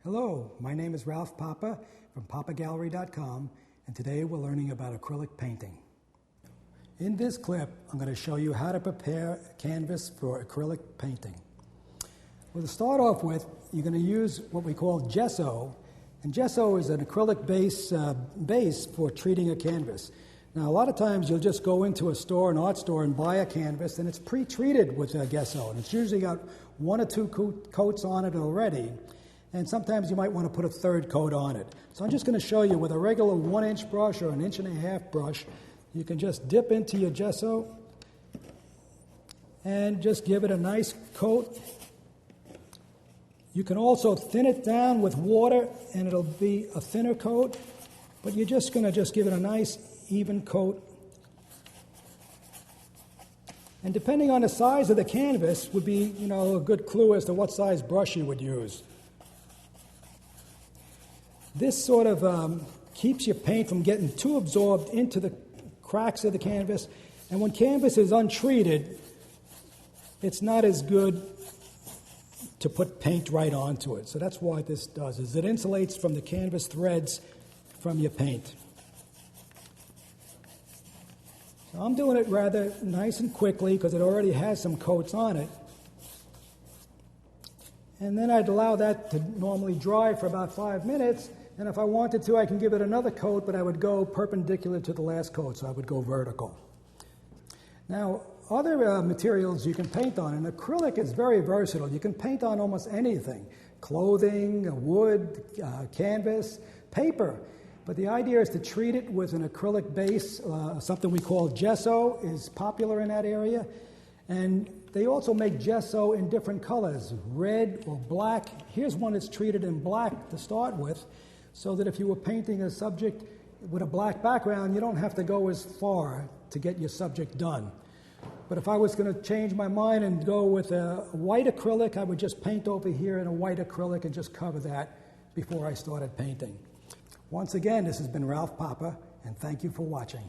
Hello, my name is Ralph Papa from papagallery.com, and today we're learning about acrylic painting. In this clip, I'm going to show you how to prepare a canvas for acrylic painting. Well, to start off with, you're going to use what we call gesso, and gesso is an acrylic base for treating a canvas. Now, a lot of times you'll just go into a store, an art store, and buy a canvas, and it's pre-treated with gesso, and it's usually got one or two coats on it already. And sometimes you might want to put a third coat on it. So I'm just going to show you with a regular 1-inch brush or an 1.5-inch brush, you can just dip into your gesso and just give it a nice coat. You can also thin it down with water and it'll be a thinner coat, but you're just going to give it a nice even coat. And depending on the size of the canvas would be, a good clue as to what size brush you would use. This sort of keeps your paint from getting too absorbed into the cracks of the canvas. And when canvas is untreated, it's not as good to put paint right onto it. So that's what this does, is it insulates from the canvas threads from your paint. So I'm doing it rather nice and quickly because it already has some coats on it. And then I'd allow that to normally dry for about 5 minutes. And if I wanted to, I can give it another coat, but I would go perpendicular to the last coat, so I would go vertical. Now, other materials you can paint on, and acrylic is very versatile. You can paint on almost anything: clothing, wood, canvas, paper. But the idea is to treat it with an acrylic base. Something we call gesso is popular in that area. And they also make gesso in different colors, red or black. Here's one that's treated in black to start with, so that if you were painting a subject with a black background, you don't have to go as far to get your subject done. But if I was going to change my mind and go with a white acrylic, I would just paint over here in a white acrylic and just cover that before I started painting. Once again, this has been Ralph Papa, and thank you for watching.